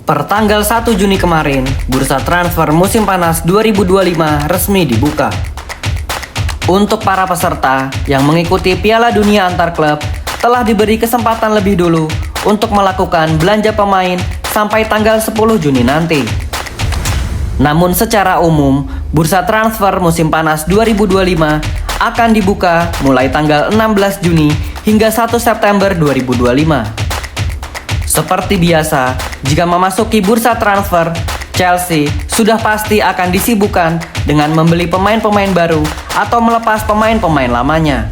Pertanggal 1 Juni kemarin, bursa transfer musim panas 2025 resmi dibuka. Untuk para peserta yang mengikuti Piala Dunia antar klub, telah diberi kesempatan lebih dulu untuk melakukan belanja pemain sampai tanggal 10 Juni nanti. Namun secara umum, bursa transfer musim panas 2025 akan dibuka mulai tanggal 16 Juni hingga 1 September 2025. Seperti biasa, jika memasuki bursa transfer, Chelsea sudah pasti akan disibukkan dengan membeli pemain-pemain baru atau melepas pemain-pemain lamanya.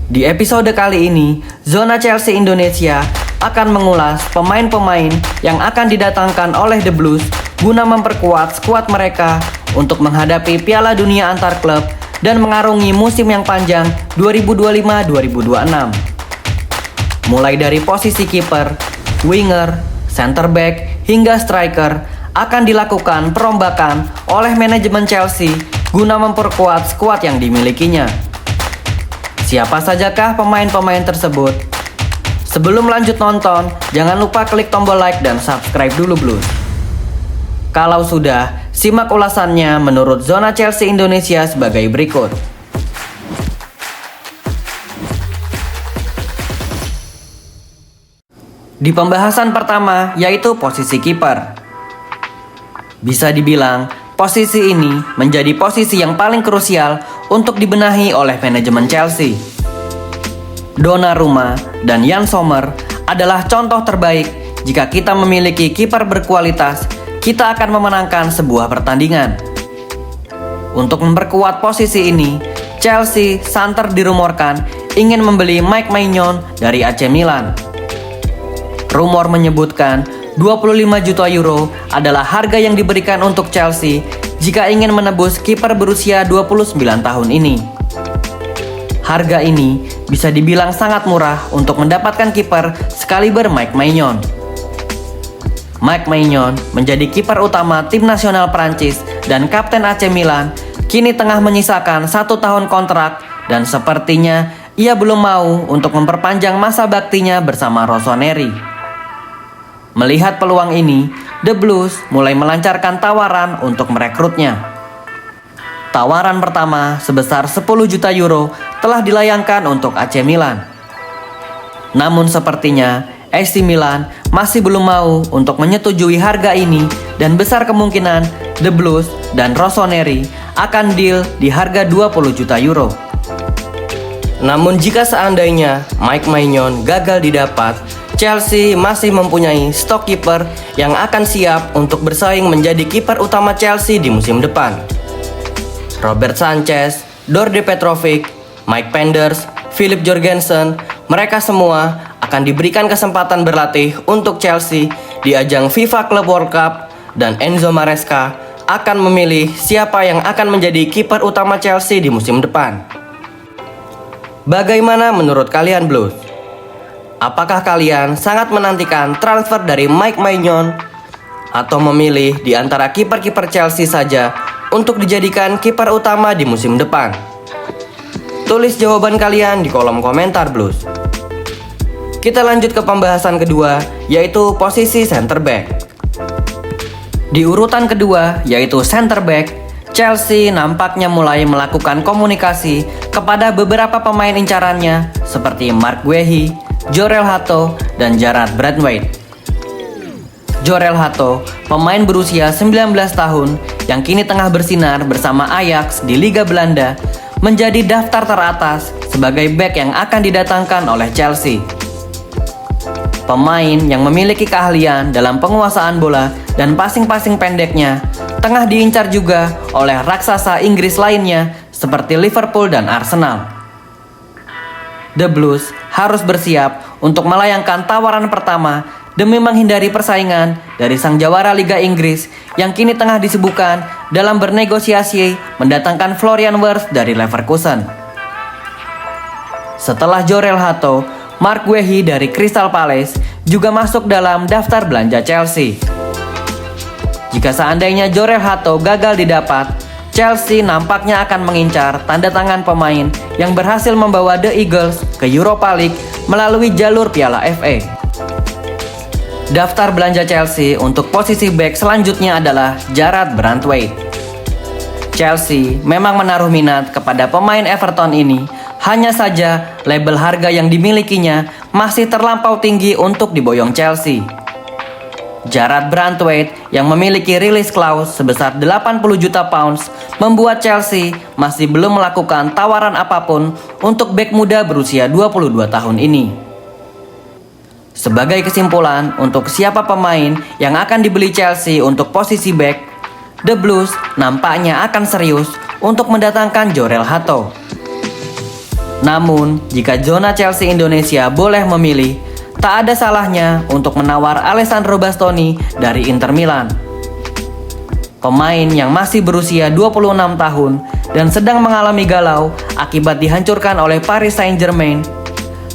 Di episode kali ini, Zona Chelsea Indonesia akan mengulas pemain-pemain yang akan didatangkan oleh The Blues guna memperkuat skuad mereka untuk menghadapi Piala Dunia antar klub dan mengarungi musim yang panjang 2025-2026. Mulai dari posisi kiper, winger, center back, hingga striker akan dilakukan perombakan oleh manajemen Chelsea guna memperkuat skuad yang dimilikinya. Siapa sajakah pemain-pemain tersebut? Sebelum lanjut nonton, jangan lupa klik tombol like dan subscribe dulu Blues. Kalau sudah, simak ulasannya menurut Zona Chelsea Indonesia sebagai berikut. Di pembahasan pertama yaitu posisi kiper. Bisa dibilang, posisi ini menjadi posisi yang paling krusial untuk dibenahi oleh manajemen Chelsea. Donnarumma dan Yann Sommer adalah contoh terbaik. Jika kita memiliki kiper berkualitas, kita akan memenangkan sebuah pertandingan. Untuk memperkuat posisi ini, Chelsea santer dirumorkan ingin membeli Mike Maignan dari AC Milan. Rumor menyebutkan 25 juta euro adalah harga yang diberikan untuk Chelsea jika ingin menebus kiper berusia 29 tahun ini. Harga ini bisa dibilang sangat murah untuk mendapatkan kiper sekaliber Mike Maignan. Mike Maignan menjadi kiper utama tim nasional Prancis dan kapten AC Milan, kini tengah menyisakan 1 tahun kontrak dan sepertinya ia belum mau untuk memperpanjang masa baktinya bersama Rossoneri. Melihat peluang ini, The Blues mulai melancarkan tawaran untuk merekrutnya. Tawaran pertama sebesar 10 juta euro telah dilayangkan untuk AC Milan. Namun sepertinya AC Milan masih belum mau untuk menyetujui harga ini dan besar kemungkinan The Blues dan Rossoneri akan deal di harga 20 juta euro. Namun jika seandainya Mike Maignan gagal didapat, Chelsea masih mempunyai stok kiper yang akan siap untuk bersaing menjadi kiper utama Chelsea di musim depan. Robert Sanchez, Đorđe Petrovic, Mike Penders, Philip Jorgensen, mereka semua akan diberikan kesempatan berlatih untuk Chelsea di ajang FIFA Club World Cup, dan Enzo Maresca akan memilih siapa yang akan menjadi kiper utama Chelsea di musim depan. Bagaimana menurut kalian Blues? Apakah kalian sangat menantikan transfer dari Mike Maignan atau memilih di antara kiper-kiper Chelsea saja untuk dijadikan kiper utama di musim depan? Tulis jawaban kalian di kolom komentar Blues. Kita lanjut ke pembahasan kedua, yaitu posisi center back. Di urutan kedua, yaitu center back, Chelsea nampaknya mulai melakukan komunikasi kepada beberapa pemain incarannya seperti Marc Guehi, Jorel Hato, dan Jarrad Branthwaite. Jorel Hato, pemain berusia 19 tahun yang kini tengah bersinar bersama Ajax di Liga Belanda, menjadi daftar teratas sebagai bek yang akan didatangkan oleh Chelsea. Pemain yang memiliki keahlian dalam penguasaan bola dan passing-passing pendeknya tengah diincar juga oleh raksasa Inggris lainnya seperti Liverpool dan Arsenal. The Blues harus bersiap untuk melayangkan tawaran pertama demi menghindari persaingan dari sang jawara Liga Inggris yang kini tengah disibukkan dalam bernegosiasi mendatangkan Florian Wirtz dari Leverkusen. Setelah Jorel Hato, Marc Guehi dari Crystal Palace juga masuk dalam daftar belanja Chelsea. Jika seandainya Jorel Hato gagal didapat, Chelsea nampaknya akan mengincar tanda tangan pemain yang berhasil membawa The Eagles ke Europa League melalui jalur Piala FA. Daftar belanja Chelsea untuk posisi bek selanjutnya adalah Jarrad Branthwaite. Chelsea memang menaruh minat kepada pemain Everton ini, hanya saja label harga yang dimilikinya masih terlampau tinggi untuk diboyong Chelsea. Jarrad Branthwaite yang memiliki release clause sebesar 80 juta pounds membuat Chelsea masih belum melakukan tawaran apapun untuk bek muda berusia 22 tahun ini. Sebagai kesimpulan, untuk siapa pemain yang akan dibeli Chelsea untuk posisi bek, The Blues nampaknya akan serius untuk mendatangkan Jorel Hato. Namun, jika zona Chelsea Indonesia boleh memilih, tak ada salahnya untuk menawar Alessandro Bastoni dari Inter Milan. Pemain yang masih berusia 26 tahun dan sedang mengalami galau akibat dihancurkan oleh Paris Saint-Germain,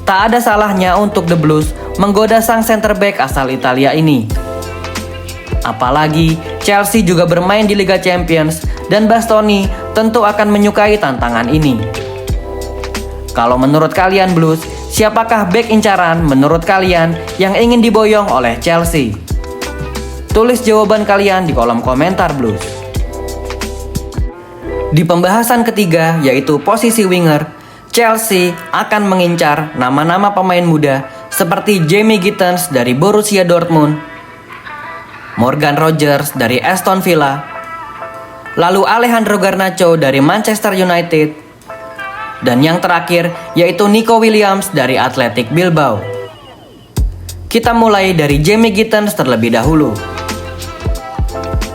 tak ada salahnya untuk The Blues menggoda sang center back asal Italia ini. Apalagi Chelsea juga bermain di Liga Champions dan Bastoni tentu akan menyukai tantangan ini. Kalau menurut kalian Blues, siapakah back incaran menurut kalian yang ingin diboyong oleh Chelsea? Tulis jawaban kalian di kolom komentar Blues. Di pembahasan ketiga yaitu posisi winger, Chelsea akan mengincar nama-nama pemain muda seperti Jamie Gittens dari Borussia Dortmund, Morgan Rogers dari Aston Villa, lalu Alejandro Garnacho dari Manchester United, dan yang terakhir yaitu Nico Williams dari Athletic Bilbao. Kita mulai dari Jamie Gittens terlebih dahulu.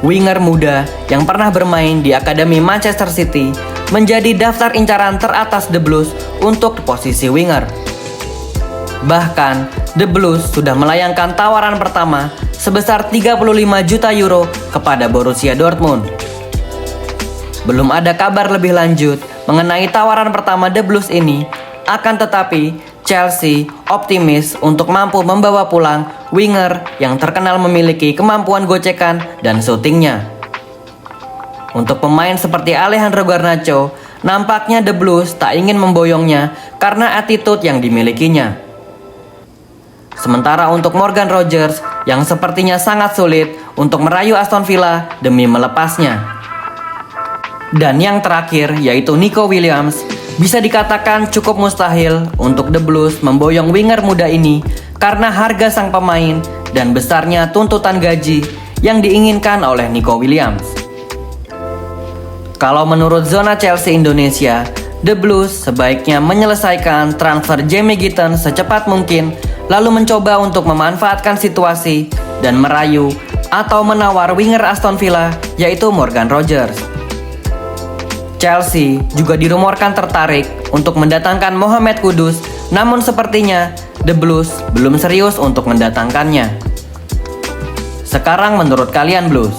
Winger muda yang pernah bermain di Akademi Manchester City menjadi daftar incaran teratas The Blues untuk posisi winger. Bahkan, The Blues sudah melayangkan tawaran pertama sebesar 35 juta euro kepada Borussia Dortmund. Belum ada kabar lebih lanjut mengenai tawaran pertama The Blues ini, akan tetapi Chelsea optimis untuk mampu membawa pulang winger yang terkenal memiliki kemampuan gocekan dan syutingnya. Untuk pemain seperti Alejandro Garnacho, nampaknya The Blues tak ingin memboyongnya karena attitude yang dimilikinya. Sementara untuk Morgan Rogers yang sepertinya sangat sulit untuk merayu Aston Villa demi melepasnya. Dan yang terakhir yaitu Nico Williams, bisa dikatakan cukup mustahil untuk The Blues memboyong winger muda ini karena harga sang pemain dan besarnya tuntutan gaji yang diinginkan oleh Nico Williams. Kalau menurut zona Chelsea Indonesia, The Blues sebaiknya menyelesaikan transfer Jamie Gittens secepat mungkin, lalu mencoba untuk memanfaatkan situasi dan merayu atau menawar winger Aston Villa yaitu Morgan Rogers. Chelsea juga dirumorkan tertarik untuk mendatangkan Mohamed Kudus, namun sepertinya The Blues belum serius untuk mendatangkannya. Sekarang menurut kalian Blues,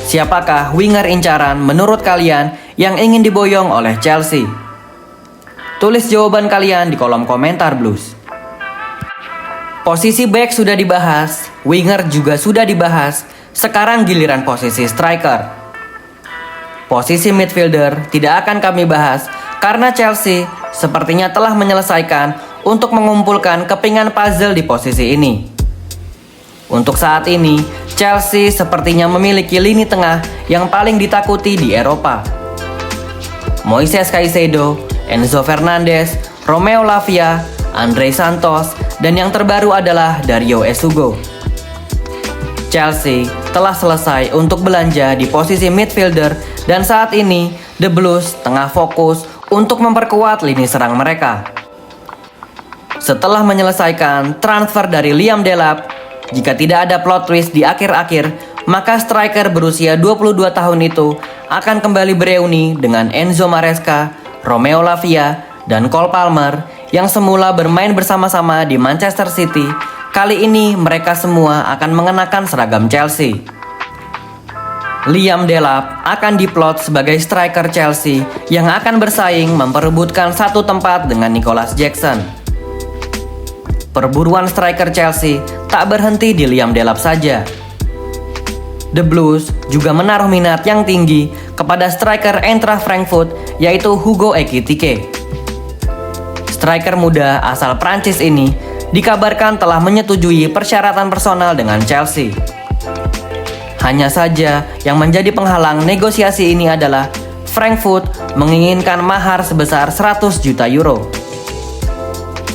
siapakah winger incaran menurut kalian yang ingin diboyong oleh Chelsea? Tulis jawaban kalian di kolom komentar Blues. Posisi back sudah dibahas, winger juga sudah dibahas, sekarang giliran posisi striker. Posisi midfielder tidak akan kami bahas karena Chelsea sepertinya telah menyelesaikan untuk mengumpulkan kepingan puzzle di posisi ini. Untuk saat ini, Chelsea sepertinya memiliki lini tengah yang paling ditakuti di Eropa. Moises Caicedo, Enzo Fernandez, Romeo Lavia, Andrei Santos, dan yang terbaru adalah Dario Esugo. Chelsea telah selesai untuk belanja di posisi midfielder dan saat ini The Blues tengah fokus untuk memperkuat lini serang mereka. Setelah menyelesaikan transfer dari Liam Delap, jika tidak ada plot twist di akhir-akhir, maka striker berusia 22 tahun itu akan kembali bereuni dengan Enzo Maresca, Romeo Lavia, dan Cole Palmer yang semula bermain bersama-sama di Manchester City. Kali ini mereka semua akan mengenakan seragam Chelsea. Liam Delap akan diplot sebagai striker Chelsea yang akan bersaing memperebutkan satu tempat dengan Nicholas Jackson. Perburuan striker Chelsea tak berhenti di Liam Delap saja. The Blues juga menaruh minat yang tinggi kepada striker Eintracht Frankfurt yaitu Hugo Ekitike. Striker muda asal Prancis ini dikabarkan telah menyetujui persyaratan personal dengan Chelsea. Hanya saja yang menjadi penghalang negosiasi ini adalah Frankfurt menginginkan mahar sebesar 100 juta euro.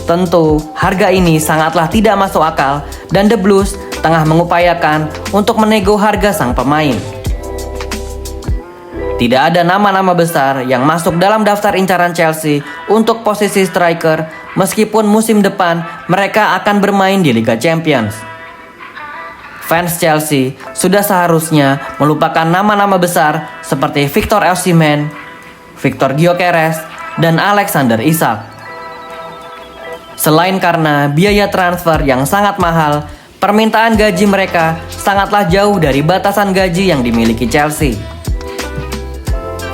Tentu, harga ini sangatlah tidak masuk akal dan The Blues tengah mengupayakan untuk menego harga sang pemain. Tidak ada nama-nama besar yang masuk dalam daftar incaran Chelsea untuk posisi striker meskipun musim depan mereka akan bermain di Liga Champions. Fans Chelsea sudah seharusnya melupakan nama-nama besar seperti Victor Osimhen, Victor Gyökeres, dan Alexander Isak. Selain karena biaya transfer yang sangat mahal, permintaan gaji mereka sangatlah jauh dari batasan gaji yang dimiliki Chelsea.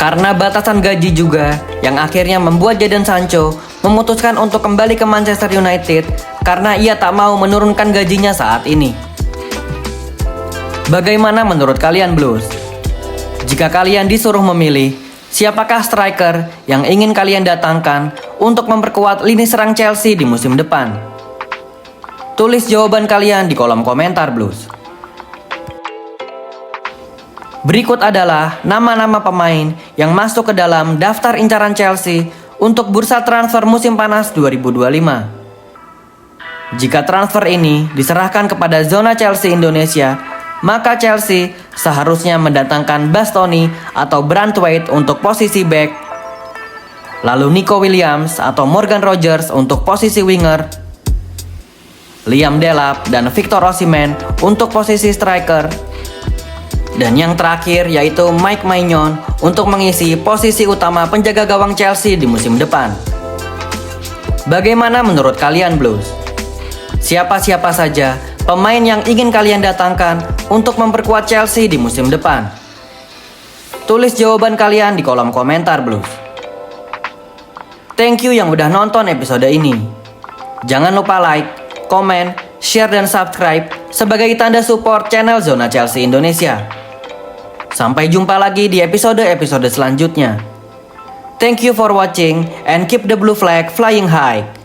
Karena batasan gaji juga yang akhirnya membuat Jadon Sancho memutuskan untuk kembali ke Manchester United karena ia tak mau menurunkan gajinya saat ini. Bagaimana menurut kalian Blues? Jika kalian disuruh memilih, siapakah striker yang ingin kalian datangkan untuk memperkuat lini serang Chelsea di musim depan? Tulis jawaban kalian di kolom komentar Blues. Berikut adalah nama-nama pemain yang masuk ke dalam daftar incaran Chelsea untuk bursa transfer musim panas 2025. Jika transfer ini diserahkan kepada zona Chelsea Indonesia, maka Chelsea seharusnya mendatangkan Bastoni atau Branthwaite untuk posisi back, lalu Nico Williams atau Morgan Rogers untuk posisi winger, Liam Delap dan Victor Osimhen untuk posisi striker, dan yang terakhir yaitu Mike Maignan untuk mengisi posisi utama penjaga gawang Chelsea di musim depan. Bagaimana menurut kalian Blues? Siapa-siapa saja pemain yang ingin kalian datangkan untuk memperkuat Chelsea di musim depan? Tulis jawaban kalian di kolom komentar Blues. Thank you yang udah nonton episode ini. Jangan lupa like, komen, share dan subscribe sebagai tanda support channel Zona Chelsea Indonesia. Sampai jumpa lagi di episode-episode selanjutnya. Thank you for watching and keep the blue flag flying high.